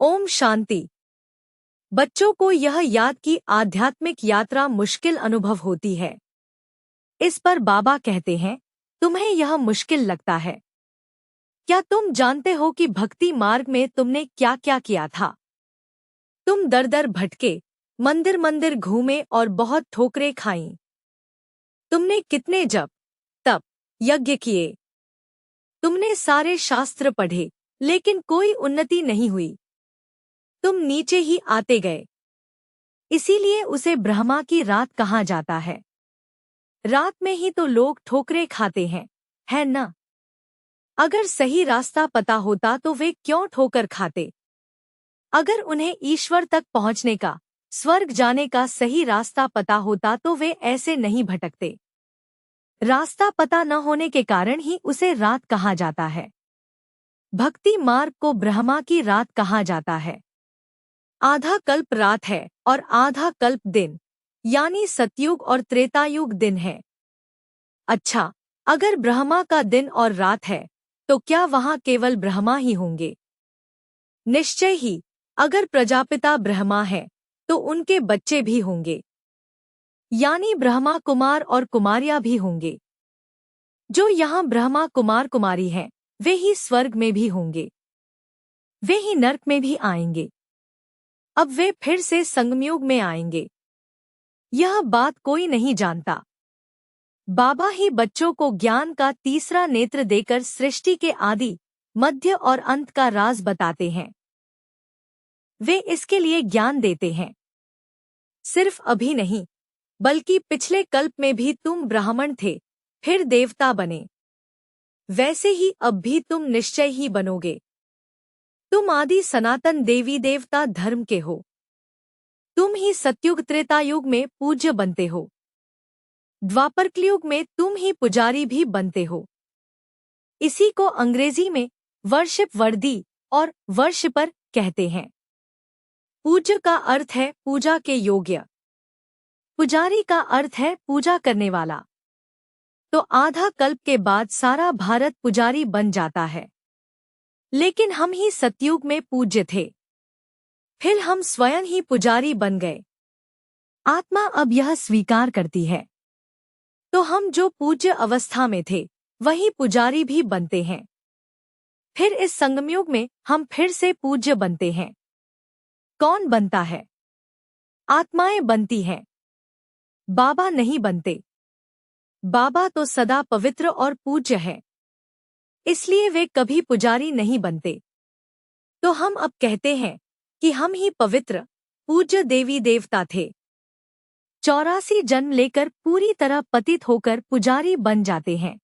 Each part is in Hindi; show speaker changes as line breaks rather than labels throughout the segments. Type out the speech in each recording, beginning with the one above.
ओम शांति। बच्चों को यह याद कि आध्यात्मिक यात्रा मुश्किल अनुभव होती है। इस पर बाबा कहते हैं, तुम्हें यह मुश्किल लगता है। क्या तुम जानते हो कि भक्ति मार्ग में तुमने क्या क्या किया था? तुम दर दर भटके, मंदिर मंदिर घूमे और बहुत ठोकरें खाईं। तुमने कितने जप, तप, यज्ञ किए। तुमने सारे शास्त्र पढ़े, लेकिन कोई उन्नति नहीं हुई। तुम नीचे ही आते गए। इसीलिए उसे ब्रह्मा की रात कहा जाता है। रात में ही तो लोग ठोकरें खाते हैं, है न? अगर सही रास्ता पता होता तो वे क्यों ठोकर खाते? अगर उन्हें ईश्वर तक पहुंचने का, स्वर्ग जाने का सही रास्ता पता होता तो वे ऐसे नहीं भटकते। रास्ता पता न होने के कारण ही उसे रात कहा जाता है। भक्ति मार्ग को ब्रह्मा की रात कहा जाता है। आधा कल्प रात है और आधा कल्प दिन, यानी सतयुग और त्रेतायुग दिन है। अच्छा, अगर ब्रह्मा का दिन और रात है, तो क्या वहाँ केवल ब्रह्मा ही होंगे? निश्चय ही, अगर प्रजापिता ब्रह्मा है, तो उनके बच्चे भी होंगे, यानी ब्रह्मा कुमार और कुमारियां भी होंगे। जो यहाँ ब्रह्मा कुमार कुमारी हैं, वे ही स्वर्ग में भी होंगे, वे ही नर्क में भी आएंगे। अब वे फिर से संगमयुग में आएंगे। यह बात कोई नहीं जानता। बाबा ही बच्चों को ज्ञान का तीसरा नेत्र देकर सृष्टि के आदि, मध्य और अंत का राज बताते हैं। वे इसके लिए ज्ञान देते हैं। सिर्फ अभी नहीं, बल्कि पिछले कल्प में भी तुम ब्राह्मण थे, फिर देवता बने। वैसे ही अब भी तुम निश्चय ही बनोगे। तुम आदि सनातन देवी देवता धर्म के हो। तुम ही सतयुग त्रेतायुग में पूज्य बनते हो। द्वापर कलयुग में तुम ही पुजारी भी बनते हो। इसी को अंग्रेजी में वर्शिप वर्दी और वर्शिपर कहते हैं। पूज्य का अर्थ है पूजा के योग्य। पुजारी का अर्थ है पूजा करने वाला। तो आधा कल्प के बाद सारा भारत पुजारी बन जाता है। लेकिन हम ही सतयुग में पूज्य थे, फिर हम स्वयं ही पुजारी बन गए। आत्मा अब यह स्वीकार करती है, तो हम जो पूज्य अवस्था में थे, वही पुजारी भी बनते हैं। फिर इस संगमयुग में हम फिर से पूज्य बनते हैं। कौन बनता है? आत्माएं बनती हैं। बाबा नहीं बनते। बाबा तो सदा पवित्र और पूज्य है, इसलिए वे कभी पुजारी नहीं बनते। तो हम अब कहते हैं कि हम ही पवित्र, पूज्य देवी देवता थे। 84 जन्म लेकर पूरी तरह पतित होकर पुजारी बन जाते हैं।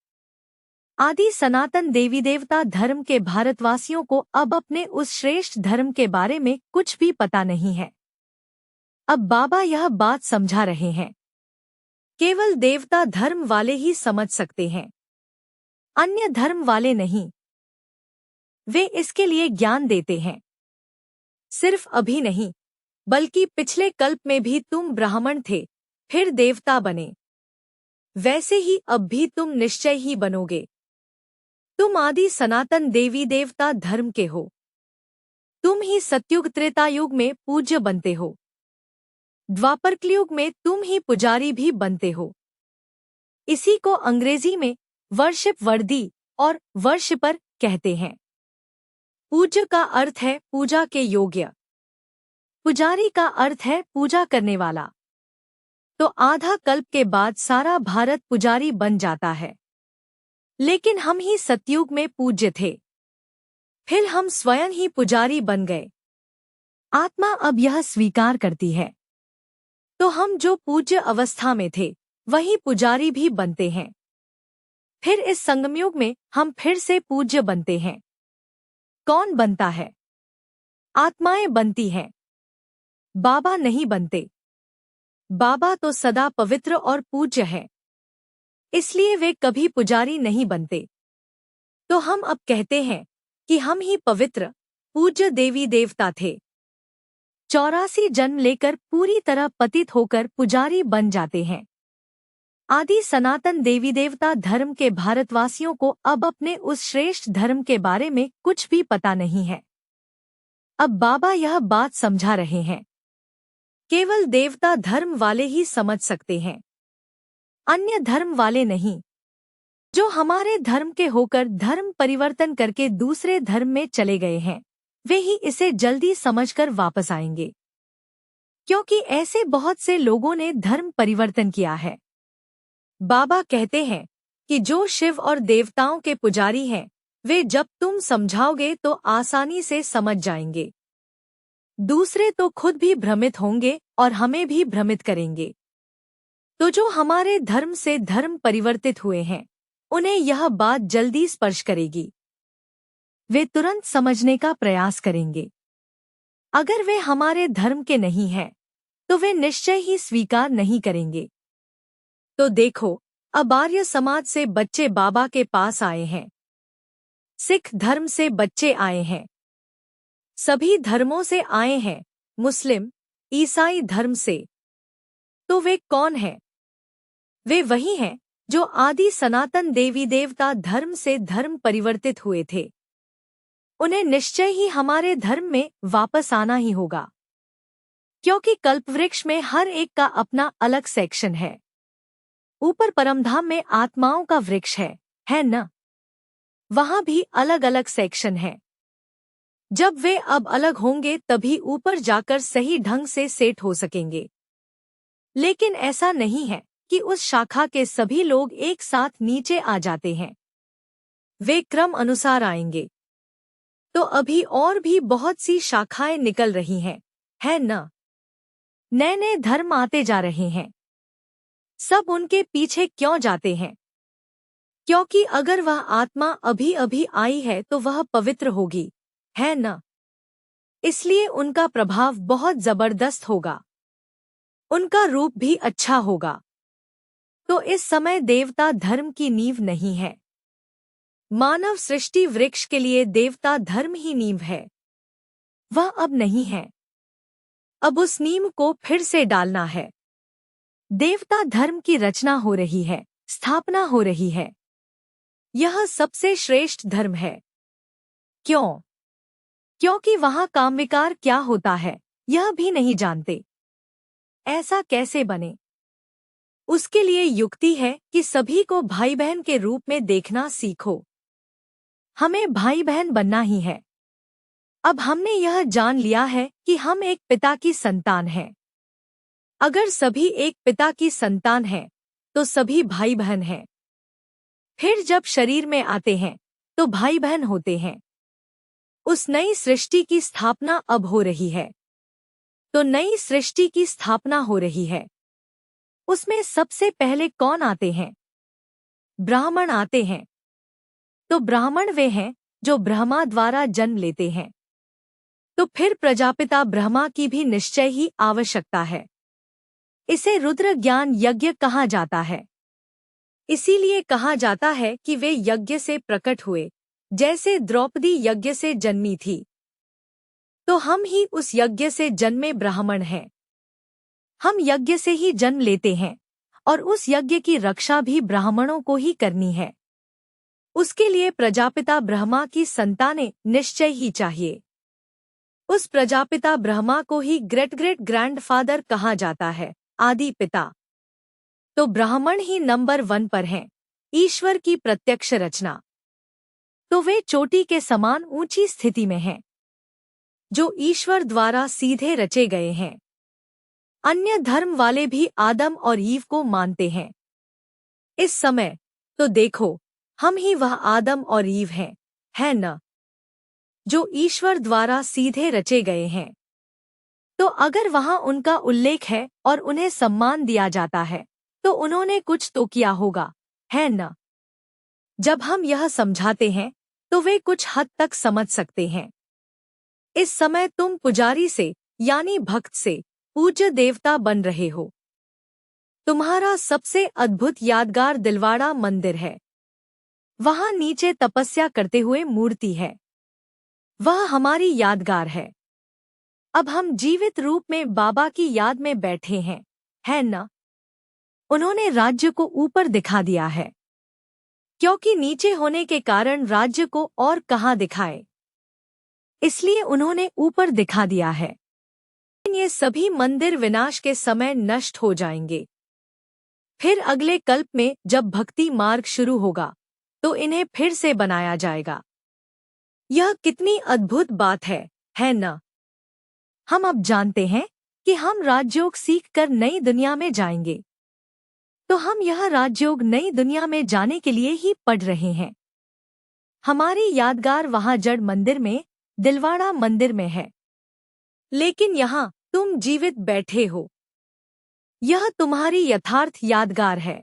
आदि सनातन देवी देवता धर्म के भारतवासियों को अब अपने उस श्रेष्ठ धर्म के बारे में कुछ भी पता नहीं है। अब बाबा यह बात समझा रहे हैं। केवल देवता धर्म वाले ही समझ सकते हैं, अन्य धर्म वाले नहीं। वे इसके लिए ज्ञान देते हैं। सिर्फ अभी नहीं, बल्कि पिछले कल्प में भी तुम ब्राह्मण थे, फिर देवता बने। वैसे ही अब भी तुम निश्चय ही बनोगे। तुम आदि सनातन देवी देवता धर्म के हो। तुम ही सतयुग त्रेतायुग में पूज्य बनते हो। द्वापर कलयुग में तुम ही पुजारी भी बनते हो। इसी को अंग्रेजी में वर्शिप वर्दी और वर्शिपर कहते हैं। पूज्य का अर्थ है पूजा के योग्य। पुजारी का अर्थ है पूजा करने वाला। तो आधा कल्प के बाद सारा भारत पुजारी बन जाता है। लेकिन हम ही सतयुग में पूज्य थे, फिर हम स्वयं ही पुजारी बन गए। आत्मा अब यह स्वीकार करती है, तो हम जो पूज्य अवस्था में थे, वही पुजारी भी बनते हैं। फिर इस संगमयुग में हम फिर से पूज्य बनते हैं। कौन बनता है? आत्माएं बनती हैं। बाबा नहीं बनते। बाबा तो सदा पवित्र और पूज्य है, इसलिए वे कभी पुजारी नहीं बनते। तो हम अब कहते हैं कि हम ही पवित्र, पूज्य देवी देवता थे। 84 जन्म लेकर पूरी तरह पतित होकर पुजारी बन जाते हैं। आदि सनातन देवी देवता धर्म के भारतवासियों को अब अपने उस श्रेष्ठ धर्म के बारे में कुछ भी पता नहीं है। अब बाबा यह बात समझा रहे हैं। केवल देवता धर्म वाले ही समझ सकते हैं, अन्य धर्म वाले नहीं। जो हमारे धर्म के होकर धर्म परिवर्तन करके दूसरे धर्म में चले गए हैं, वे ही इसे जल्दी समझकर वापस आएंगे, क्योंकि ऐसे बहुत से लोगों ने धर्म परिवर्तन किया है। बाबा कहते हैं कि जो शिव और देवताओं के पुजारी हैं, वे जब तुम समझाओगे तो आसानी से समझ जाएंगे। दूसरे तो खुद भी भ्रमित होंगे और हमें भी भ्रमित करेंगे। तो जो हमारे धर्म से धर्म परिवर्तित हुए हैं, उन्हें यह बात जल्दी स्पर्श करेगी। वे तुरंत समझने का प्रयास करेंगे। अगर वे हमारे धर्म के नहीं हैं, तो वे निश्चय ही स्वीकार नहीं करेंगे। तो देखो, अब आर्य समाज से बच्चे बाबा के पास आए हैं, सिख धर्म से बच्चे आए हैं, सभी धर्मों से आए हैं, मुस्लिम, ईसाई धर्म से। तो वे कौन हैं? वे वही हैं जो आदि सनातन देवी देवता धर्म से धर्म परिवर्तित हुए थे। उन्हें निश्चय ही हमारे धर्म में वापस आना ही होगा, क्योंकि कल्पवृक्ष में हर एक का अपना अलग सेक्शन है। ऊपर परमधाम में आत्माओं का वृक्ष है न? वहां भी अलग अलग सेक्शन है। जब वे अब अलग होंगे तभी ऊपर जाकर सही ढंग से सेट हो सकेंगे। लेकिन ऐसा नहीं है कि उस शाखा के सभी लोग एक साथ नीचे आ जाते हैं। वे क्रम अनुसार आएंगे। तो अभी और भी बहुत सी शाखाएं निकल रही हैं, है न? नए नए धर्म आते जा रहे हैं। सब उनके पीछे क्यों जाते हैं? क्योंकि अगर वह आत्मा अभी अभी आई है तो वह पवित्र होगी, है न? इसलिए उनका प्रभाव बहुत जबरदस्त होगा, उनका रूप भी अच्छा होगा। तो इस समय देवता धर्म की नींव नहीं है। मानव सृष्टि वृक्ष के लिए देवता धर्म ही नींव है। वह अब नहीं है। अब उस नींव को फिर से डालना है। देवता धर्म की रचना हो रही है, स्थापना हो रही है। यह सबसे श्रेष्ठ धर्म है। क्यों? क्योंकि वहां कामविकार क्या होता है यह भी नहीं जानते। ऐसा कैसे बने? उसके लिए युक्ति है कि सभी को भाई बहन के रूप में देखना सीखो। हमें भाई बहन बनना ही है। अब हमने यह जान लिया है कि हम एक पिता की संतान हैं। अगर सभी एक पिता की संतान हैं, तो सभी भाई बहन हैं। फिर जब शरीर में आते हैं, तो भाई बहन होते हैं। उस नई सृष्टि की स्थापना अब हो रही है। तो नई सृष्टि की स्थापना हो रही है। उसमें सबसे पहले कौन आते हैं? ब्राह्मण आते हैं। तो ब्राह्मण वे हैं जो ब्रह्मा द्वारा जन्म लेते हैं। तो फिर प्रजापिता ब्रह्मा की भी निश्चय ही आवश्यकता है। इसे रुद्र ज्ञान यज्ञ कहा जाता है। इसीलिए कहा जाता है कि वे यज्ञ से प्रकट हुए, जैसे द्रौपदी यज्ञ से जन्मी थी। तो हम ही उस यज्ञ से जन्मे ब्राह्मण हैं। हम यज्ञ से ही जन्म लेते हैं और उस यज्ञ की रक्षा भी ब्राह्मणों को ही करनी है। उसके लिए प्रजापिता ब्रह्मा की संतानें निश्चय ही चाहिए। उस प्रजापिता ब्रह्मा को ही ग्रेट ग्रेट ग्रैंडफादर कहा जाता है, आदि पिता। तो ब्राह्मण ही नंबर 1 पर हैं, ईश्वर की प्रत्यक्ष रचना। तो वे चोटी के समान ऊंची स्थिति में हैं, जो ईश्वर द्वारा सीधे रचे गए हैं। अन्य धर्म वाले भी आदम और ईव को मानते हैं। इस समय तो देखो, हम ही वह आदम और ईव हैं, है न? जो ईश्वर द्वारा सीधे रचे गए हैं। तो अगर वहां उनका उल्लेख है और उन्हें सम्मान दिया जाता है, तो उन्होंने कुछ तो किया होगा, है न? जब हम यह समझाते हैं, तो वे कुछ हद तक समझ सकते हैं। इस समय तुम पुजारी से यानी भक्त से पूज्य देवता बन रहे हो। तुम्हारा सबसे अद्भुत यादगार दिलवाड़ा मंदिर है। वहां नीचे तपस्या करते हुए मूर्ति है। वह हमारी यादगार है। अब हम जीवित रूप में बाबा की याद में बैठे हैं, है न? उन्होंने राज्य को ऊपर दिखा दिया है, क्योंकि नीचे होने के कारण राज्य को और कहाँ दिखाए। इसलिए उन्होंने ऊपर दिखा दिया है। लेकिन ये सभी मंदिर विनाश के समय नष्ट हो जाएंगे। फिर अगले कल्प में जब भक्ति मार्ग शुरू होगा तो इन्हें फिर से बनाया जाएगा। यह कितनी अद्भुत बात है न? हम अब जानते हैं कि हम राजयोग सीखकर नई दुनिया में जाएंगे। तो हम यह राजयोग नई दुनिया में जाने के लिए ही पढ़ रहे हैं। हमारी यादगार वहां जड़ मंदिर में, दिलवाड़ा मंदिर में है, लेकिन यहाँ तुम जीवित बैठे हो। यह तुम्हारी यथार्थ यादगार है।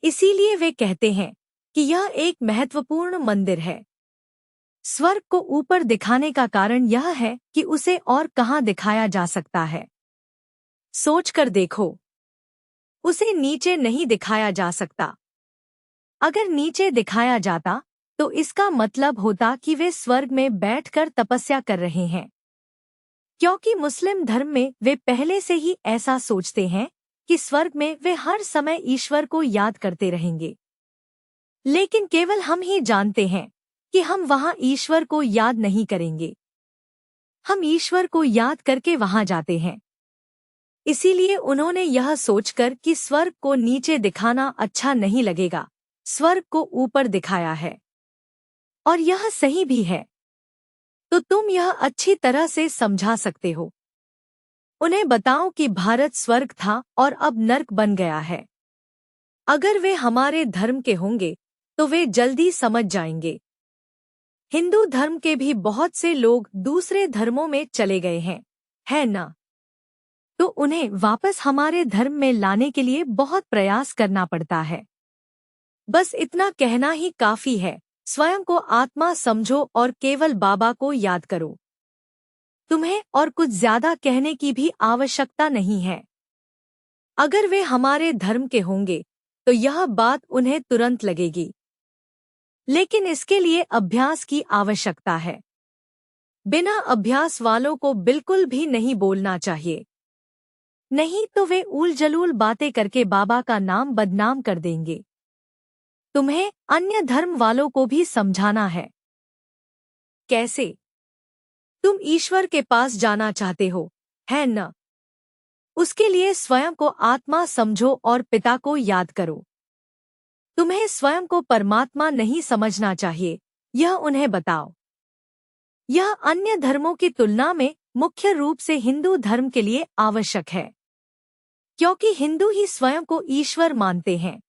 इसीलिए वे कहते हैं कि यह एक महत्वपूर्ण मंदिर है। स्वर्ग को ऊपर दिखाने का कारण यह है कि उसे और कहाँ दिखाया जा सकता है। सोचकर देखो, उसे नीचे नहीं दिखाया जा सकता। अगर नीचे दिखाया जाता तो इसका मतलब होता कि वे स्वर्ग में बैठकर तपस्या कर रहे हैं, क्योंकि मुस्लिम धर्म में वे पहले से ही ऐसा सोचते हैं कि स्वर्ग में वे हर समय ईश्वर को याद करते रहेंगे। लेकिन केवल हम ही जानते हैं कि हम वहां ईश्वर को याद नहीं करेंगे। हम ईश्वर को याद करके वहां जाते हैं। इसीलिए उन्होंने यह सोचकर कि स्वर्ग को नीचे दिखाना अच्छा नहीं लगेगा, स्वर्ग को ऊपर दिखाया है। और यह सही भी है। तो तुम यह अच्छी तरह से समझा सकते हो। उन्हें बताओ कि भारत स्वर्ग था और अब नर्क बन गया है। अगर वे हमारे धर्म के होंगे तो वे जल्दी समझ जाएंगे। हिंदू धर्म के भी बहुत से लोग दूसरे धर्मों में चले गए हैं, है ना? तो उन्हें वापस हमारे धर्म में लाने के लिए बहुत प्रयास करना पड़ता है। बस इतना कहना ही काफी है। स्वयं को आत्मा समझो और केवल बाबा को याद करो। तुम्हें और कुछ ज्यादा कहने की भी आवश्यकता नहीं है। अगर वे हमारे धर्म के होंगे तो यह बात उन्हें तुरंत लगेगी, लेकिन इसके लिए अभ्यास की आवश्यकता है। बिना अभ्यास वालों को बिल्कुल भी नहीं बोलना चाहिए, नहीं तो वे उलझुल बातें करके बाबा का नाम बदनाम कर देंगे। तुम्हें अन्य धर्म वालों को भी समझाना है। कैसे? तुम ईश्वर के पास जाना चाहते हो, है न? उसके लिए स्वयं को आत्मा समझो और पिता को याद करो। तुम्हें स्वयं को परमात्मा नहीं समझना चाहिए, यह उन्हें बताओ। यह अन्य धर्मों की तुलना में मुख्य रूप से हिंदू धर्म के लिए आवश्यक है, क्योंकि हिंदू ही स्वयं को ईश्वर मानते हैं।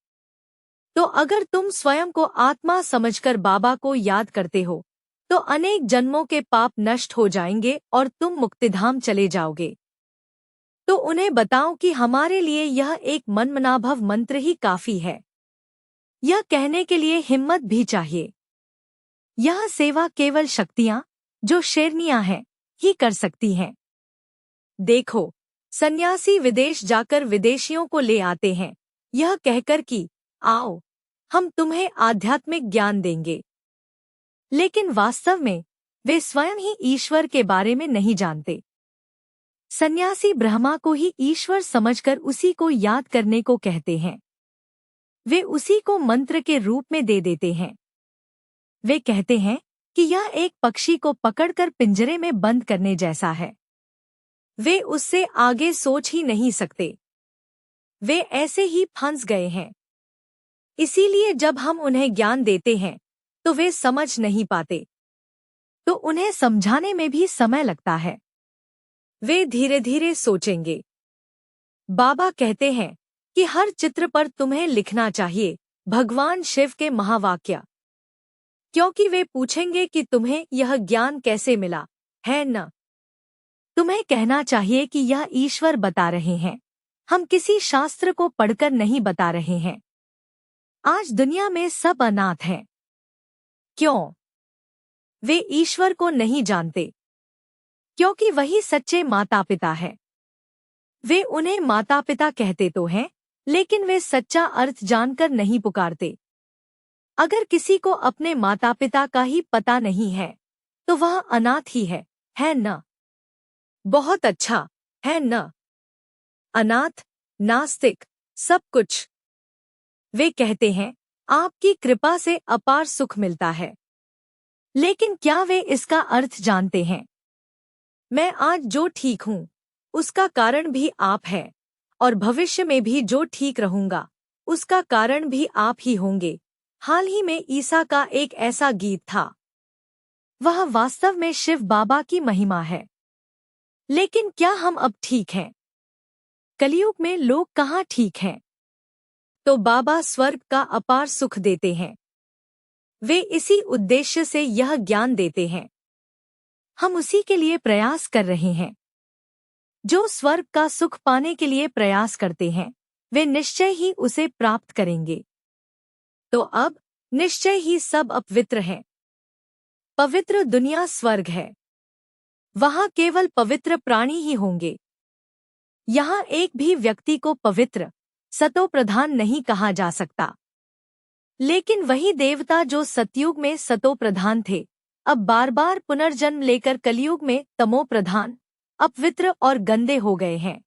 तो अगर तुम स्वयं को आत्मा समझकर बाबा को याद करते हो तो अनेक जन्मों के पाप नष्ट हो जाएंगे और तुम मुक्तिधाम चले जाओगे। तो उन्हें बताओ कि हमारे लिए यह एक मनमनाभव मंत्र ही काफी है। यह कहने के लिए हिम्मत भी चाहिए। यह सेवा केवल शक्तियां जो शेरनियां हैं ही कर सकती हैं। देखो, सन्यासी विदेश जाकर विदेशियों को ले आते हैं, यह कहकर कि आओ हम तुम्हें आध्यात्मिक ज्ञान देंगे। लेकिन वास्तव में वे स्वयं ही ईश्वर के बारे में नहीं जानते। सन्यासी ब्रह्मा को ही ईश्वर समझकर उसी को याद करने को कहते हैं। वे उसी को मंत्र के रूप में दे देते हैं। वे कहते हैं कि यह एक पक्षी को पकड़कर पिंजरे में बंद करने जैसा है। वे उससे आगे सोच ही नहीं सकते। वे ऐसे ही फंस गए हैं। इसीलिए जब हम उन्हें ज्ञान देते हैं तो वे समझ नहीं पाते, तो उन्हें समझाने में भी समय लगता है। वे धीरे धीरे सोचेंगे। बाबा कहते हैं कि हर चित्र पर तुम्हें लिखना चाहिए भगवान शिव के महावाक्य, क्योंकि वे पूछेंगे कि तुम्हें यह ज्ञान कैसे मिला, है न? तुम्हें कहना चाहिए कि यह ईश्वर बता रहे हैं, हम किसी शास्त्र को पढ़कर नहीं बता रहे हैं। आज दुनिया में सब अनाथ हैं। क्यों? वे ईश्वर को नहीं जानते, क्योंकि वही सच्चे माता पिता है। वे उन्हें माता पिता कहते तो हैं, लेकिन वे सच्चा अर्थ जानकर नहीं पुकारते। अगर किसी को अपने माता पिता का ही पता नहीं है तो वह अनाथ ही है न? बहुत अच्छा, है न? अनाथ, नास्तिक, सब कुछ। वे कहते हैं आपकी कृपा से अपार सुख मिलता है। लेकिन क्या वे इसका अर्थ जानते हैं? मैं आज जो ठीक हूँ, उसका कारण भी आप है, और भविष्य में भी जो ठीक रहूंगा, उसका कारण भी आप ही होंगे। हाल ही में ईसा का एक ऐसा गीत था। वह वास्तव में शिव बाबा की महिमा है। लेकिन क्या हम अब ठीक हैं? कलयुग में लोग कहाँ ठीक हैं? तो बाबा स्वर्ग का अपार सुख देते हैं। वे इसी उद्देश्य से यह ज्ञान देते हैं। हम उसी के लिए प्रयास कर रहे हैं। जो स्वर्ग का सुख पाने के लिए प्रयास करते हैं, वे निश्चय ही उसे प्राप्त करेंगे। तो अब निश्चय ही सब अपवित्र हैं। पवित्र दुनिया स्वर्ग है। वहाँ केवल पवित्र प्राणी ही होंगे। यहाँ एक भी व्यक्ति को पवित्र, सतोप्रधान नहीं कहा जा सकता। लेकिन वही देवता जो सतयुग में सतोप्रधान थे, अब बार बार पुनर्जन्म लेकर कलयुग में तमोप्रधान, अपवित्र और गंदे हो गए हैं।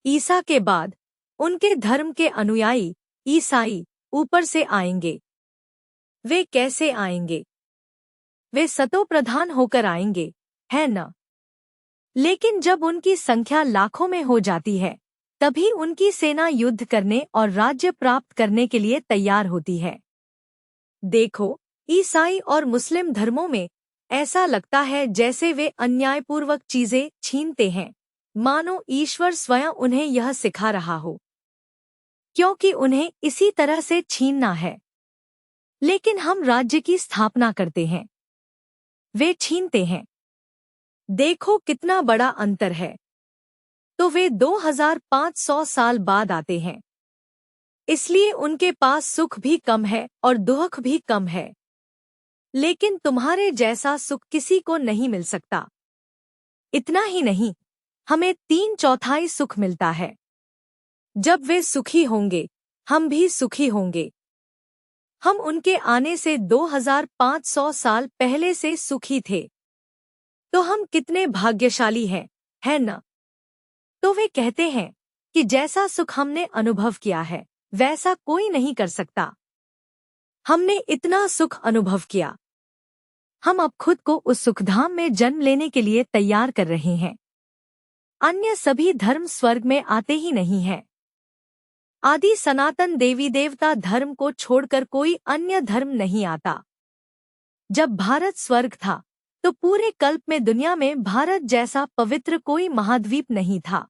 ईसा के बाद उनके धर्म के अनुयायी ईसाई ऊपर से आएंगे। वे कैसे आएंगे? वे सतोप्रधान होकर आएंगे, है न? लेकिन जब उनकी संख्या लाखों में हो जाती है, तभी उनकी सेना युद्ध करने और राज्य प्राप्त करने के लिए तैयार होती है। देखो, ईसाई और मुस्लिम धर्मों में ऐसा लगता है जैसे वे अन्यायपूर्वक चीजें छीनते हैं, मानो ईश्वर स्वयं उन्हें यह सिखा रहा हो, क्योंकि उन्हें इसी तरह से छीनना है। लेकिन हम राज्य की स्थापना करते हैं, वे छीनते हैं। देखो कितना बड़ा अंतर है। तो वे 2500 साल बाद आते हैं, इसलिए उनके पास सुख भी कम है और दुख भी कम है। लेकिन तुम्हारे जैसा सुख किसी को नहीं मिल सकता। इतना ही नहीं, हमें 3/4 सुख मिलता है। जब वे सुखी होंगे, हम भी सुखी होंगे। हम उनके आने से 2500 साल पहले से सुखी थे। तो हम कितने भाग्यशाली हैं, है न? तो वे कहते हैं कि जैसा सुख हमने अनुभव किया है, वैसा कोई नहीं कर सकता। हमने इतना सुख अनुभव किया। हम अब खुद को उस सुखधाम में जन्म लेने के लिए तैयार कर रहे हैं। अन्य सभी धर्म स्वर्ग में आते ही नहीं हैं। आदि सनातन देवी देवता धर्म को छोड़कर कोई अन्य धर्म नहीं आता। जब भारत स्वर्ग था, तो पूरे कल्प में दुनिया में भारत जैसा पवित्र कोई महाद्वीप नहीं था।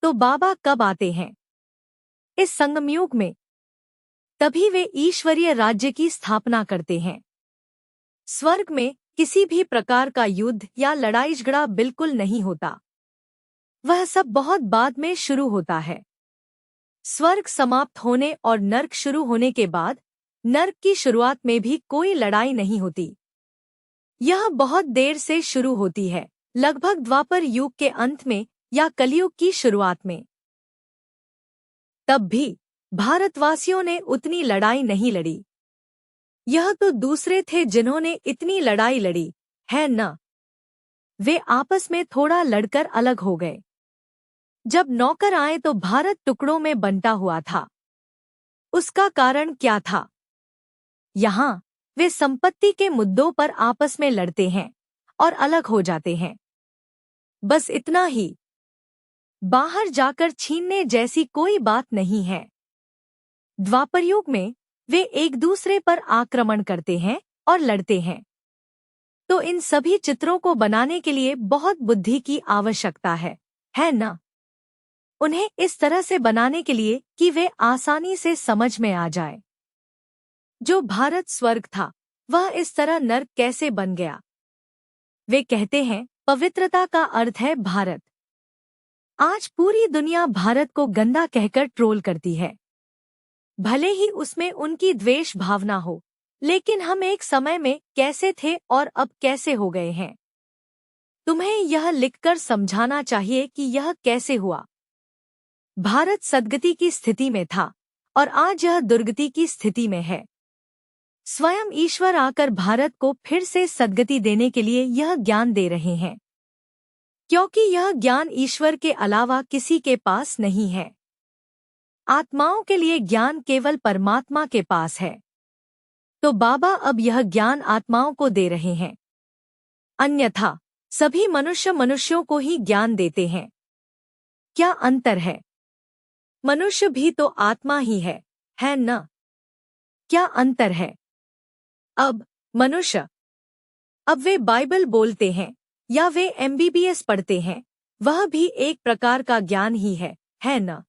तो बाबा कब आते हैं? इस संगमयुग में। तभी वे ईश्वरीय राज्य की स्थापना करते हैं। स्वर्ग में किसी भी प्रकार का युद्ध या लड़ाई झगड़ा बिल्कुल नहीं होता। वह सब बहुत बाद में शुरू होता है। स्वर्ग समाप्त होने और नर्क शुरू होने के बाद नर्क की शुरुआत में भी कोई लड़ाई नहीं होती। यह बहुत देर से शुरू होती है, लगभग द्वापर युग के अंत में या कलयुग की शुरुआत में। तब भी भारतवासियों ने उतनी लड़ाई नहीं लड़ी। यह तो दूसरे थे जिन्होंने इतनी लड़ाई लड़ी, है न? वे आपस में थोड़ा लड़कर अलग हो गए। जब नौकर आए तो भारत टुकड़ों में बंटा हुआ था। उसका कारण क्या था? यहाँ वे संपत्ति के मुद्दों पर आपस में लड़ते हैं और अलग हो जाते हैं। बस इतना ही। बाहर जाकर छीनने जैसी कोई बात नहीं है। द्वापरयुग में वे एक दूसरे पर आक्रमण करते हैं और लड़ते हैं। तो इन सभी चित्रों को बनाने के लिए बहुत बुद्धि की आवश्यकता है न? उन्हें इस तरह से बनाने के लिए कि वे आसानी से समझ में आ जाए। जो भारत स्वर्ग था, वह इस तरह नर्क कैसे बन गया? वे कहते हैं पवित्रता का अर्थ है भारत। आज पूरी दुनिया भारत को गंदा कहकर ट्रोल करती है। भले ही उसमें उनकी द्वेष भावना हो, लेकिन हम एक समय में कैसे थे और अब कैसे हो गए हैं। तुम्हें यह लिखकर समझाना चाहिए कि यह कैसे हुआ। भारत सद्गति की स्थिति में था और आज यह दुर्गति की स्थिति में है। स्वयं ईश्वर आकर भारत को फिर से सद्गति देने के लिए यह ज्ञान दे रहे हैं, क्योंकि यह ज्ञान ईश्वर के अलावा किसी के पास नहीं है। आत्माओं के लिए ज्ञान केवल परमात्मा के पास है। तो बाबा अब यह ज्ञान आत्माओं को दे रहे हैं। अन्यथा सभी मनुष्य मनुष्यों को ही ज्ञान देते हैं। क्या अंतर है? मनुष्य भी तो आत्मा ही है न? क्या अंतर है? अब मनुष्य, अब वे बाइबल बोलते हैं या वे एमबीबीएस पढ़ते हैं, वह भी एक प्रकार का ज्ञान ही है न?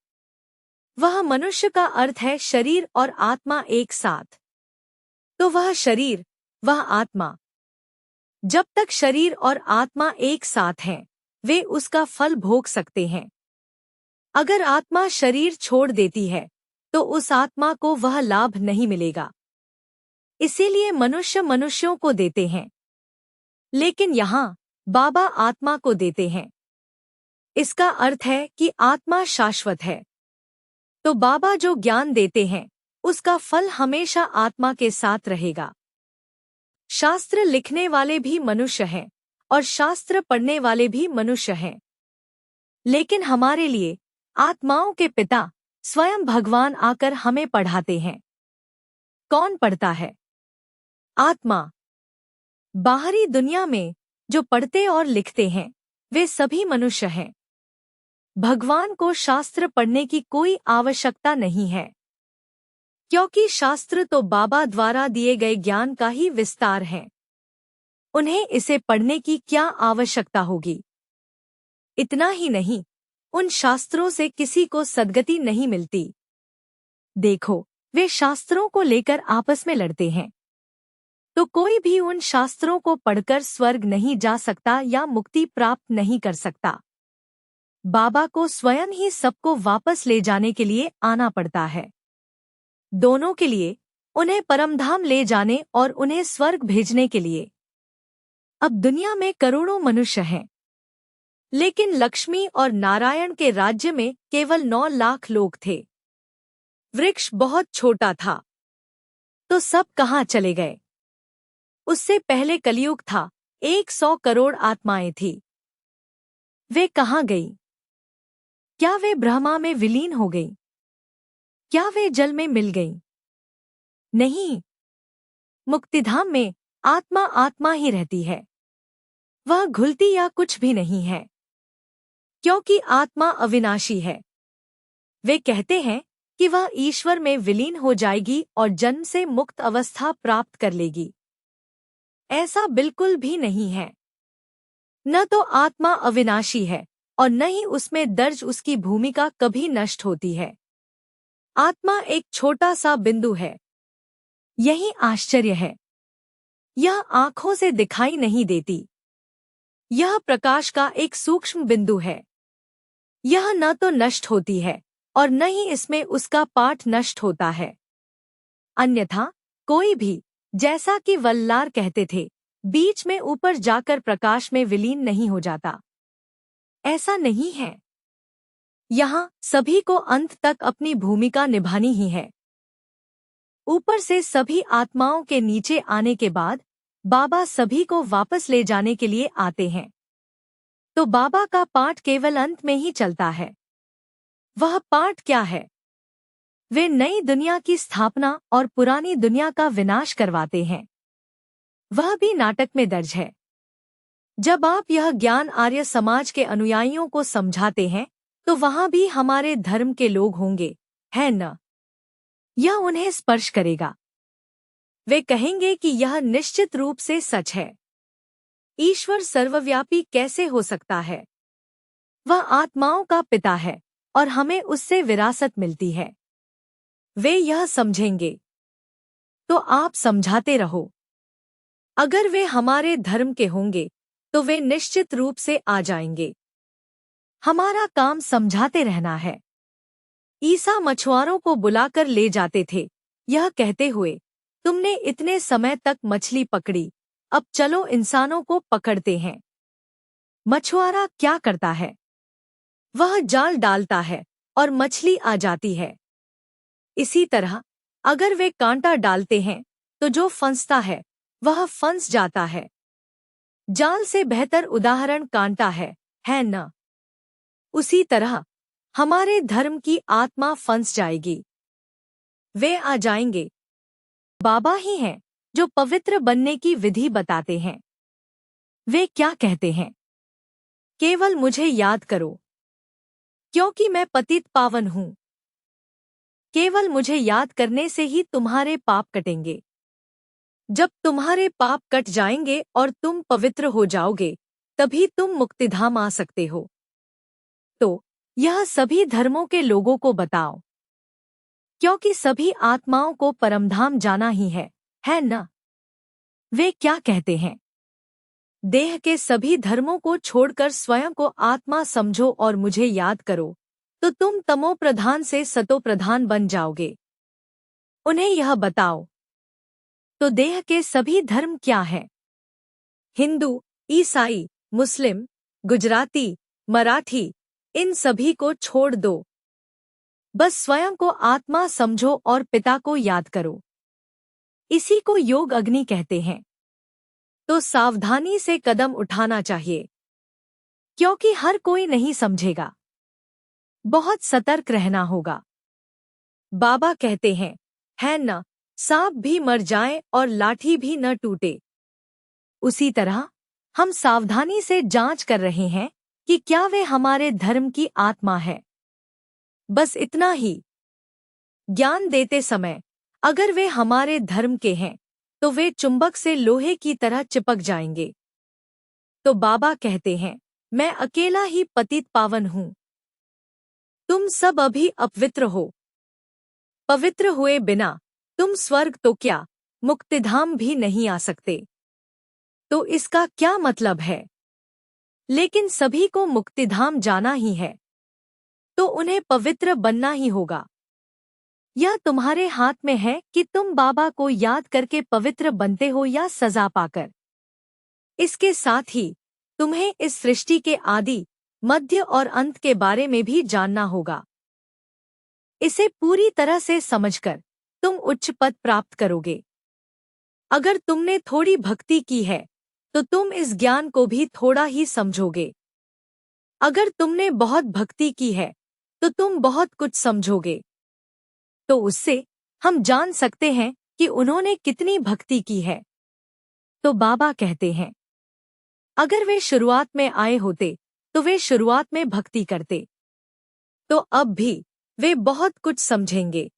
वह मनुष्य का अर्थ है शरीर और आत्मा एक साथ। तो वह शरीर, वह आत्मा, जब तक शरीर और आत्मा एक साथ हैं, वे उसका फल भोग सकते हैं। अगर आत्मा शरीर छोड़ देती है तो उस आत्मा को वह लाभ नहीं मिलेगा। इसीलिए मनुष्य मनुष्यों को देते हैं, लेकिन यहाँ बाबा आत्मा को देते हैं। इसका अर्थ है कि आत्मा शाश्वत है। तो बाबा जो ज्ञान देते हैं उसका फल हमेशा आत्मा के साथ रहेगा। शास्त्र लिखने वाले भी मनुष्य हैं और शास्त्र पढ़ने वाले भी मनुष्य हैं, लेकिन हमारे लिए आत्माओं के पिता स्वयं भगवान आकर हमें पढ़ाते हैं। कौन पढ़ता है? आत्मा। बाहरी दुनिया में जो पढ़ते और लिखते हैं वे सभी मनुष्य हैं। भगवान को शास्त्र पढ़ने की कोई आवश्यकता नहीं है, क्योंकि शास्त्र तो बाबा द्वारा दिए गए ज्ञान का ही विस्तार है। उन्हें इसे पढ़ने की क्या आवश्यकता होगी? इतना ही नहीं, उन शास्त्रों से किसी को सद्गति नहीं मिलती। देखो, वे शास्त्रों को लेकर आपस में लड़ते हैं। तो कोई भी उन शास्त्रों को पढ़कर स्वर्ग नहीं जा सकता या मुक्ति प्राप्त नहीं कर सकता। बाबा को स्वयं ही सबको वापस ले जाने के लिए आना पड़ता है। दोनों के लिए, उन्हें परमधाम ले जाने और उन्हें स्वर्ग भेजने के लिए। अब दुनिया में करोड़ों मनुष्य हैं, लेकिन लक्ष्मी और नारायण के राज्य में केवल 9 लाख लोग थे। वृक्ष बहुत छोटा था, तो सब कहाँ चले गए? उससे पहले कलयुग था, 100 करोड़ आत्माएं थी। वे कहाँ गई? क्या वे ब्रह्मा में विलीन हो गई? क्या वे जल में मिल गई? नहीं, मुक्तिधाम में आत्मा आत्मा ही रहती है। वह घुलती या कुछ भी नहीं है, क्योंकि आत्मा अविनाशी है। वे कहते हैं कि वह ईश्वर में विलीन हो जाएगी और जन्म से मुक्त अवस्था प्राप्त कर लेगी। ऐसा बिल्कुल भी नहीं है। न तो आत्मा अविनाशी है और न ही उसमें दर्ज उसकी भूमिका कभी नष्ट होती है। आत्मा एक छोटा सा बिंदु है। यही आश्चर्य है। यह आंखों से दिखाई नहीं देती। यह प्रकाश का एक सूक्ष्म बिंदु है। यह न तो नष्ट होती है और न ही इसमें उसका पाठ नष्ट होता है। अन्यथा कोई भी, जैसा कि वल्लार कहते थे, बीच में ऊपर जाकर प्रकाश में विलीन नहीं हो जाता। ऐसा नहीं है। यहाँ सभी को अंत तक अपनी भूमिका निभानी ही है। ऊपर से सभी आत्माओं के नीचे आने के बाद बाबा सभी को वापस ले जाने के लिए आते हैं। तो बाबा का पाठ केवल अंत में ही चलता है। वह पाठ क्या है? वे नई दुनिया की स्थापना और पुरानी दुनिया का विनाश करवाते हैं। वह भी नाटक में दर्ज है। जब आप यह ज्ञान आर्य समाज के अनुयायियों को समझाते हैं तो वहां भी हमारे धर्म के लोग होंगे, है न? यह उन्हें स्पर्श करेगा। वे कहेंगे कि यह निश्चित रूप से सच है। ईश्वर सर्वव्यापी कैसे हो सकता है? वह आत्माओं का पिता है और हमें उससे विरासत मिलती है। वे यह समझेंगे। तो आप समझाते रहो। अगर वे हमारे धर्म के होंगे तो वे निश्चित रूप से आ जाएंगे। हमारा काम समझाते रहना है। ईसा मछुआरों को बुलाकर ले जाते थे, यह कहते हुए, तुमने इतने समय तक मछली पकड़ी, अब चलो इंसानों को पकड़ते हैं। मछुआरा क्या करता है? वह जाल डालता है और मछली आ जाती है। इसी तरह अगर वे कांटा डालते हैं तो जो फंसता है वह फंस जाता है। जाल से बेहतर उदाहरण कांटा है न? उसी तरह हमारे धर्म की आत्मा फंस जाएगी। वे आ जाएंगे। बाबा ही हैं जो पवित्र बनने की विधि बताते हैं। वे क्या कहते हैं? केवल मुझे याद करो, क्योंकि मैं पतित पावन हूँ। केवल मुझे याद करने से ही तुम्हारे पाप कटेंगे। जब तुम्हारे पाप कट जाएंगे और तुम पवित्र हो जाओगे, तभी तुम मुक्तिधाम आ सकते हो। तो यह सभी धर्मों के लोगों को बताओ, क्योंकि सभी आत्माओं को परमधाम जाना ही है न? वे क्या कहते हैं? देह के सभी धर्मों को छोड़कर स्वयं को आत्मा समझो और मुझे याद करो, तो तुम तमो प्रधान से सतो प्रधान बन जाओगे। उन्हें यह बताओ, तो देह के सभी धर्म क्या हैं? हिंदू, ईसाई, मुस्लिम, गुजराती, मराठी, इन सभी को छोड़ दो। बस स्वयं को आत्मा समझो और पिता को याद करो। इसी को योग अग्नि कहते हैं। तो सावधानी से कदम उठाना चाहिए, क्योंकि हर कोई नहीं समझेगा। बहुत सतर्क रहना होगा। बाबा कहते हैं, है न, सांप भी मर जाए और लाठी भी न टूटे। उसी तरह हम सावधानी से जांच कर रहे हैं कि क्या वे हमारे धर्म की आत्मा है। बस इतना ही। ज्ञान देते समय अगर वे हमारे धर्म के हैं, तो वे चुंबक से लोहे की तरह चिपक जाएंगे। तो बाबा कहते हैं, मैं अकेला ही पतित पावन हूँ। तुम सब अभी अपवित्र हो। पवित्र हुए बिना तुम स्वर्ग तो क्या, मुक्तिधाम भी नहीं आ सकते। तो इसका क्या मतलब है? लेकिन सभी को मुक्तिधाम जाना ही है, तो उन्हें पवित्र बनना ही होगा। यह तुम्हारे हाथ में है कि तुम बाबा को याद करके पवित्र बनते हो या सजा पाकर। इसके साथ ही तुम्हें इस सृष्टि के आदि, मध्य और अंत के बारे में भी जानना होगा। इसे पूरी तरह से समझकर तुम उच्च पद प्राप्त करोगे। अगर तुमने थोड़ी भक्ति की है, तो तुम इस ज्ञान को भी थोड़ा ही समझोगे। अगर तुमने बहुत भक्ति की है, तो तुम बहुत कुछ समझोगे। तो उससे हम जान सकते हैं कि उन्होंने कितनी भक्ति की है। तो बाबा कहते हैं, अगर वे शुरुआत में आए होते, तो वे शुरुआत में भक्ति करते, तो अब भी वे बहुत कुछ समझेंगे।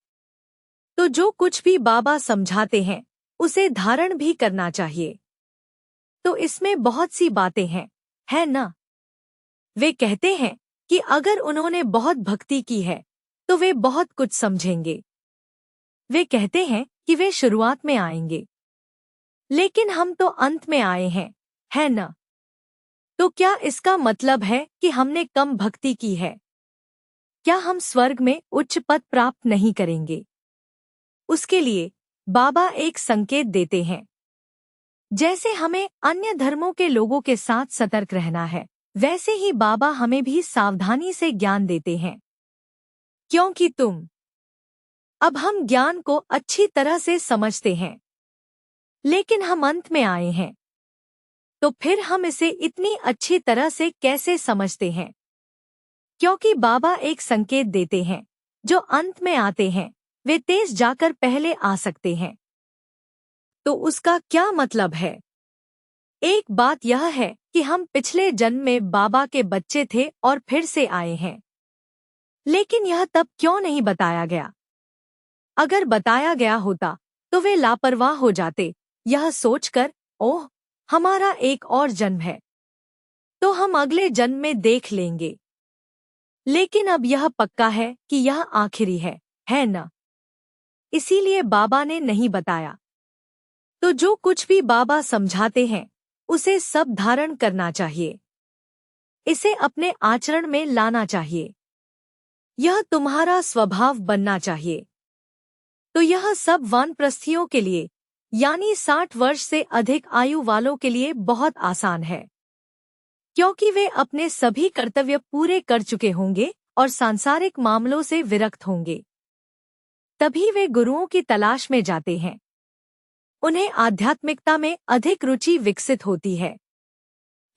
तो जो कुछ भी बाबा समझाते हैं, उसे धारण भी करना चाहिए। तो इसमें बहुत सी बातें हैं, है ना? वे कहते हैं कि अगर उन्होंने बहुत भक्ति की है, तो वे बहुत कुछ समझेंगे। वे कहते हैं कि वे शुरुआत में आएंगे, लेकिन हम तो अंत में आए हैं, है ना? तो क्या इसका मतलब है कि हमने कम भक्ति की है? क्या हम स्वर्ग में उच्च पद प्राप्त नहीं करेंगे? उसके लिए बाबा एक संकेत देते हैं। जैसे हमें अन्य धर्मों के लोगों के साथ सतर्क रहना है, वैसे ही बाबा हमें भी सावधानी से ज्ञान देते हैं। क्योंकि अब हम ज्ञान को अच्छी तरह से समझते हैं, लेकिन हम अंत में आए हैं, तो फिर हम इसे इतनी अच्छी तरह से कैसे समझते हैं? क्योंकि बाबा एक संकेत देते हैं, जो अंत में आते हैं, वे तेज जाकर पहले आ सकते हैं। तो उसका क्या मतलब है? एक बात यह है कि हम पिछले जन्म में बाबा के बच्चे थे और फिर से आए हैं। लेकिन यह तब क्यों नहीं बताया गया? अगर बताया गया होता, तो वे लापरवाह हो जाते, यह सोचकर, ओह, हमारा एक और जन्म है, तो हम अगले जन्म में देख लेंगे। लेकिन अब यह पक्का है कि यह आखिरी है न? इसीलिए बाबा ने नहीं बताया। तो जो कुछ भी बाबा समझाते हैं, उसे सब धारण करना चाहिए। इसे अपने आचरण में लाना चाहिए। यह तुम्हारा स्वभाव बनना चाहिए। तो यह सब वानप्रस्थियों के लिए, यानी 60 वर्ष से अधिक आयु वालों के लिए बहुत आसान है, क्योंकि वे अपने सभी कर्तव्य पूरे कर चुके होंगे और सांसारिक मामलों से विरक्त होंगे। तभी वे गुरुओं की तलाश में जाते हैं। उन्हें आध्यात्मिकता में अधिक रुचि विकसित होती है।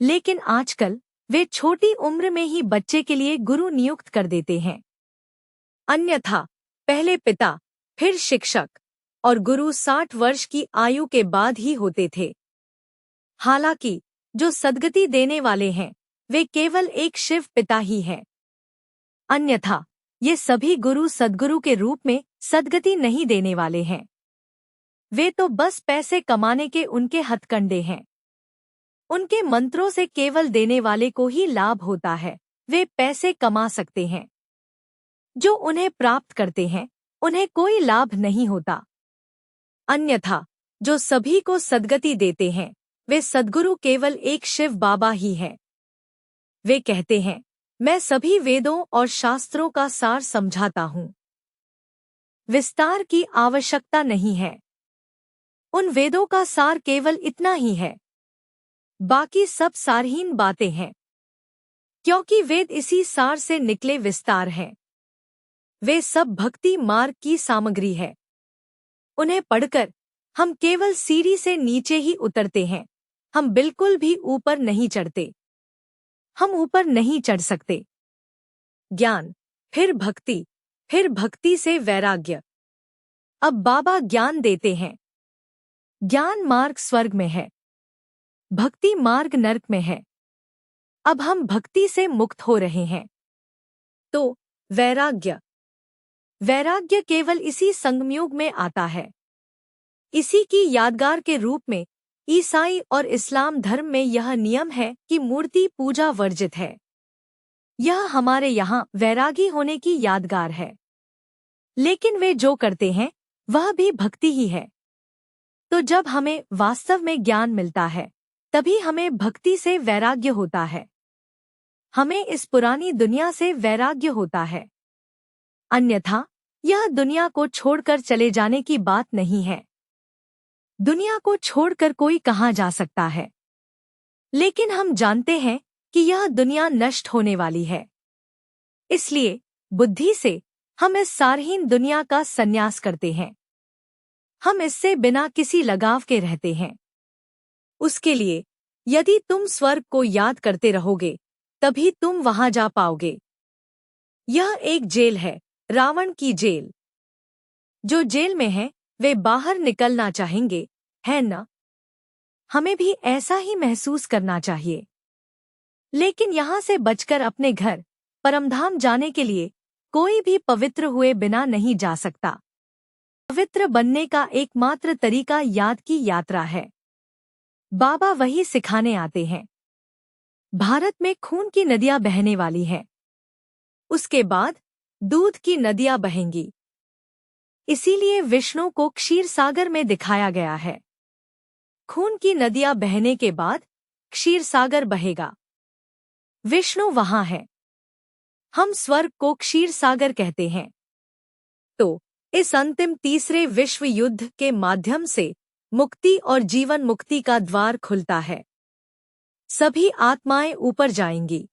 लेकिन आजकल वे छोटी उम्र में ही बच्चे के लिए गुरु नियुक्त कर देते हैं। अन्यथा पहले पिता, फिर शिक्षक, और गुरु 60 वर्ष की आयु के बाद ही होते थे। हालांकि जो सद्गति देने वाले हैं वे केवल एक शिव पिता ही हैं। अन्यथा ये सभी गुरु सद्गुरु के रूप में सद्गति नहीं देने वाले हैं। वे तो बस पैसे कमाने के उनके हथकंडे हैं। उनके मंत्रों से केवल देने वाले को ही लाभ होता है। वे पैसे कमा सकते हैं, जो उन्हें प्राप्त करते हैं उन्हें कोई लाभ नहीं होता। अन्यथा जो सभी को सद्गति देते हैं वे सद्गुरु केवल एक शिव बाबा ही हैं। वे कहते हैं, मैं सभी वेदों और शास्त्रों का सार समझाता हूँ। विस्तार की आवश्यकता नहीं है। उन वेदों का सार केवल इतना ही है, बाकी सब सारहीन बातें हैं, क्योंकि वेद इसी सार से निकले विस्तार हैं। वे सब भक्ति मार्ग की सामग्री है। उन्हें पढ़कर हम केवल सीढ़ी से नीचे ही उतरते हैं, हम बिल्कुल भी ऊपर नहीं चढ़ते। हम ऊपर नहीं चढ़ सकते। ज्ञान, फिर भक्ति से वैराग्य। अब बाबा ज्ञान देते हैं। ज्ञान मार्ग स्वर्ग में है, भक्ति मार्ग नरक में है। अब हम भक्ति से मुक्त हो रहे हैं। तो वैराग्य केवल इसी संगमयुग में आता है। इसी की यादगार के रूप में ईसाई और इस्लाम धर्म में यह नियम है कि मूर्ति पूजा वर्जित है। यह हमारे यहाँ वैरागी होने की यादगार है। लेकिन वे जो करते हैं वह भी भक्ति ही है। तो जब हमें वास्तव में ज्ञान मिलता है तभी हमें भक्ति से वैराग्य होता है। हमें इस पुरानी दुनिया से वैराग्य होता है। अन्यथा यह दुनिया को छोड़कर चले जाने की बात नहीं है। दुनिया को छोड़कर कोई कहाँ जा सकता है? लेकिन हम जानते हैं कि यह दुनिया नष्ट होने वाली है। इसलिए बुद्धि से हम इस सारहीन दुनिया का संन्यास करते हैं। हम इससे बिना किसी लगाव के रहते हैं। उसके लिए यदि तुम स्वर्ग को याद करते रहोगे तभी तुम वहां जा पाओगे। यह एक जेल है, रावण की जेल। जो जेल में है वे बाहर निकलना चाहेंगे, है न? हमें भी ऐसा ही महसूस करना चाहिए। लेकिन यहाँ से बचकर अपने घर परमधाम जाने के लिए कोई भी पवित्र हुए बिना नहीं जा सकता। पवित्र बनने का एकमात्र तरीका याद की यात्रा है। बाबा वही सिखाने आते हैं। भारत में खून की नदियां बहने वाली हैं। उसके बाद दूध की नदियां बहेंगी। इसीलिए विष्णु को क्षीर सागर में दिखाया गया है। खून की नदियां बहने के बाद क्षीर सागर बहेगा। विष्णु वहां है। हम स्वर्ग को क्षीर सागर कहते हैं। तो इस अंतिम तीसरे विश्व युद्ध के माध्यम से मुक्ति और जीवन मुक्ति का द्वार खुलता है। सभी आत्माएं ऊपर जाएंगी।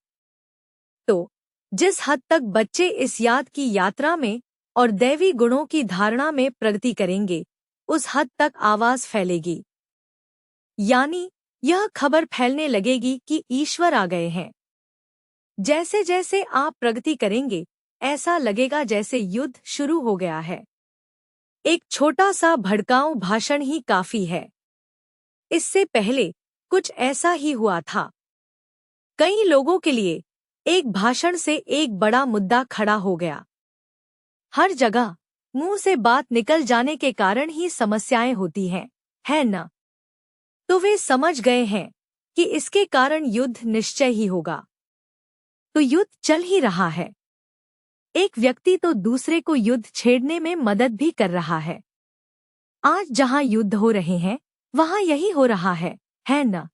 तो जिस हद तक बच्चे इस याद की यात्रा में और दैवी गुणों की धारणा में प्रगति करेंगे, उस हद तक आवाज फैलेगी। यानी यह खबर फैलने लगेगी कि ईश्वर आ गए हैं। जैसे जैसे आप प्रगति करेंगे, ऐसा लगेगा जैसे युद्ध शुरू हो गया है। एक छोटा सा भड़काऊ भाषण ही काफी है। इससे पहले कुछ ऐसा ही हुआ था। कई लोगों के लिए एक भाषण से एक बड़ा मुद्दा खड़ा हो गया। हर जगह मुंह से बात निकल जाने के कारण ही समस्याएं होती हैं, है न? तो वे समझ गए हैं कि इसके कारण युद्ध निश्चय ही होगा। तो युद्ध चल ही रहा है। एक व्यक्ति तो दूसरे को युद्ध छेड़ने में मदद भी कर रहा है। आज जहां युद्ध हो रहे हैं वहां यही हो रहा है न?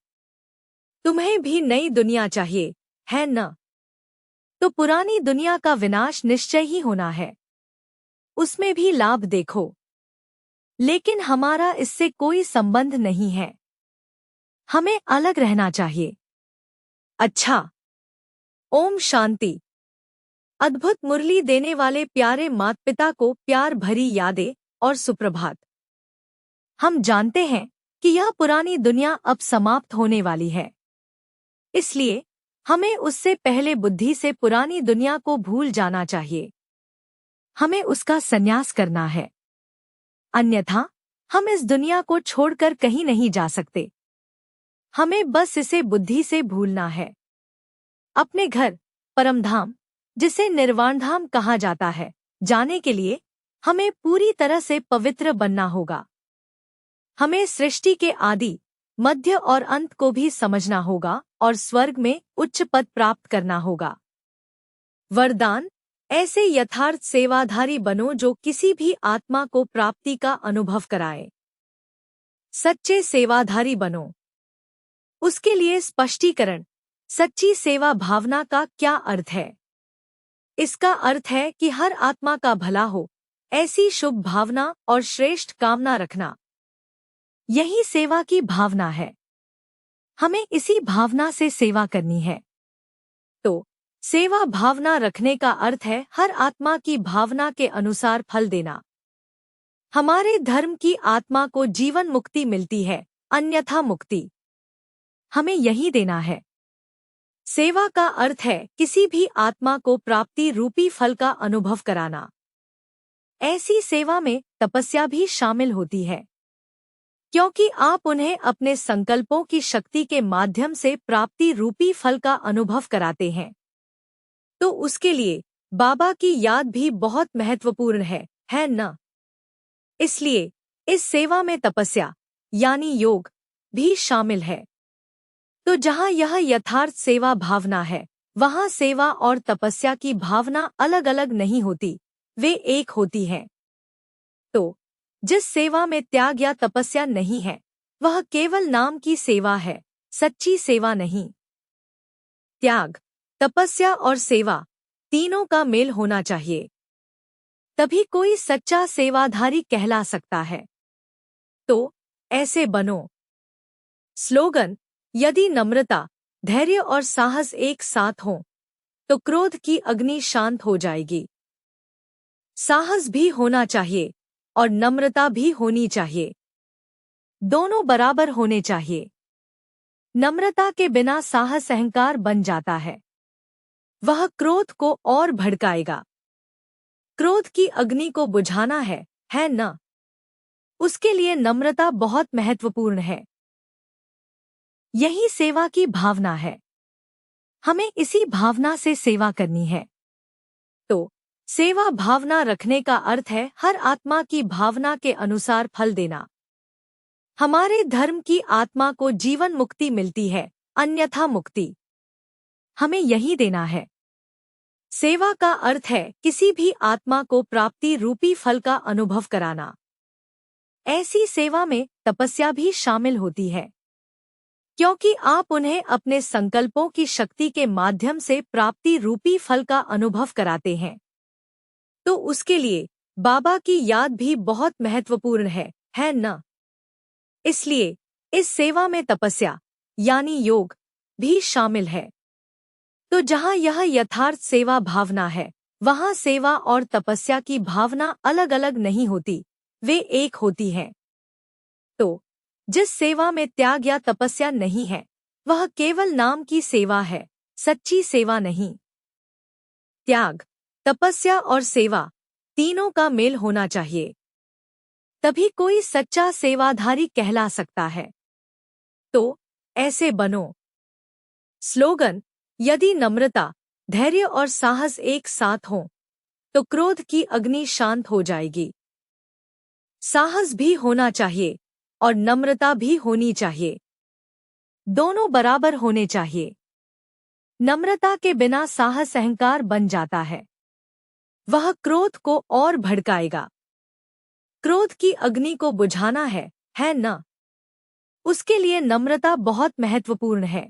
तुम्हें भी नई दुनिया चाहिए, है न? तो पुरानी दुनिया का विनाश निश्चय ही होना है। उसमें भी लाभ देखो। लेकिन हमारा इससे कोई संबंध नहीं है। हमें अलग रहना चाहिए। अच्छा, ओम शांति। अद्भुत मुरली देने वाले प्यारे माता पिता को प्यार भरी यादें और सुप्रभात। हम जानते हैं कि यह पुरानी दुनिया अब समाप्त होने वाली है। इसलिए हमें उससे पहले बुद्धि से पुरानी दुनिया को भूल जाना चाहिए। हमें उसका संन्यास करना है। अन्यथा हम इस दुनिया को छोड़कर कहीं नहीं जा सकते। हमें बस इसे बुद्धि से भूलना है। अपने घर, परमधाम, जिसे निर्वाण धाम कहा जाता है, जाने के लिए हमें पूरी तरह से पवित्र बनना होगा। हमें सृष्टि के आदि, मध्य और अंत को भी समझना होगा और स्वर्ग में उच्च पद प्राप्त करना होगा। वरदान: ऐसे यथार्थ सेवाधारी बनो जो किसी भी आत्मा को प्राप्ति का अनुभव कराए। सच्चे सेवाधारी बनो। उसके लिए स्पष्टीकरण: सच्ची सेवा भावना का क्या अर्थ है? इसका अर्थ है कि हर आत्मा का भला हो, ऐसी शुभ भावना और श्रेष्ठ कामना रखना। यही सेवा की भावना है। हमें इसी भावना से सेवा करनी है। तो सेवा भावना रखने का अर्थ है हर आत्मा की भावना के अनुसार फल देना। हमारे धर्म की आत्मा को जीवन मुक्ति मिलती है, अन्यथा मुक्ति। हमें यही देना है। सेवा का अर्थ है किसी भी आत्मा को प्राप्ति रूपी फल का अनुभव कराना। ऐसी सेवा में तपस्या भी शामिल होती है, क्योंकि आप उन्हें अपने संकल्पों की शक्ति के माध्यम से प्राप्ति रूपी फल का अनुभव कराते हैं। तो उसके लिए बाबा की याद भी बहुत महत्वपूर्ण है न? इसलिए इस सेवा में तपस्या यानी योग भी शामिल है। तो जहाँ यह यथार्थ सेवा भावना है, वहाँ सेवा और तपस्या की भावना अलग अलग नहीं होती, वे एक होती हैं। तो जिस सेवा में त्याग या तपस्या नहीं है, वह केवल नाम की सेवा है, सच्ची सेवा नहीं। त्याग, तपस्या और सेवा तीनों का मेल होना चाहिए, तभी कोई सच्चा सेवाधारी कहला सकता है। तो ऐसे बनो। स्लोगन: यदि नम्रता, धैर्य और साहस एक साथ हों, तो क्रोध की अग्नि शांत हो जाएगी। साहस भी होना चाहिए और नम्रता भी होनी चाहिए। दोनों बराबर होने चाहिए। नम्रता के बिना साहस अहंकार बन जाता है। वह क्रोध को और भड़काएगा। क्रोध की अग्नि को बुझाना है न? उसके लिए नम्रता बहुत महत्वपूर्ण है। यही सेवा की भावना है। हमें इसी भावना से सेवा करनी है। तो सेवा भावना रखने का अर्थ है हर आत्मा की भावना के अनुसार फल देना। हमारे धर्म की आत्मा को जीवन मुक्ति मिलती है, अन्यथा मुक्ति। हमें यही देना है। सेवा का अर्थ है किसी भी आत्मा को प्राप्ति रूपी फल का अनुभव कराना। ऐसी सेवा में तपस्या भी शामिल होती है, क्योंकि आप उन्हें अपने संकल्पों की शक्ति के माध्यम से प्राप्ति रूपी फल का अनुभव कराते हैं। तो उसके लिए बाबा की याद भी बहुत महत्वपूर्ण है न? इसलिए इस सेवा में तपस्या यानी योग भी शामिल है। तो जहाँ यह यथार्थ सेवा भावना है, वहाँ सेवा और तपस्या की भावना अलग अलग नहीं होती, वे एक होती हैं। तो जिस सेवा में त्याग या तपस्या नहीं है, वह केवल नाम की सेवा है, सच्ची सेवा नहीं। त्याग, तपस्या और सेवा तीनों का मेल होना चाहिए, तभी कोई सच्चा सेवाधारी कहला सकता है। तो ऐसे बनो। स्लोगन: यदि नम्रता, धैर्य और साहस एक साथ हों, तो क्रोध की अग्नि शांत हो जाएगी। साहस भी होना चाहिए और नम्रता भी होनी चाहिए। दोनों बराबर होने चाहिए। नम्रता के बिना साहस अहंकार बन जाता है। वह क्रोध को और भड़काएगा। क्रोध की अग्नि को बुझाना है न? उसके लिए नम्रता बहुत महत्वपूर्ण है।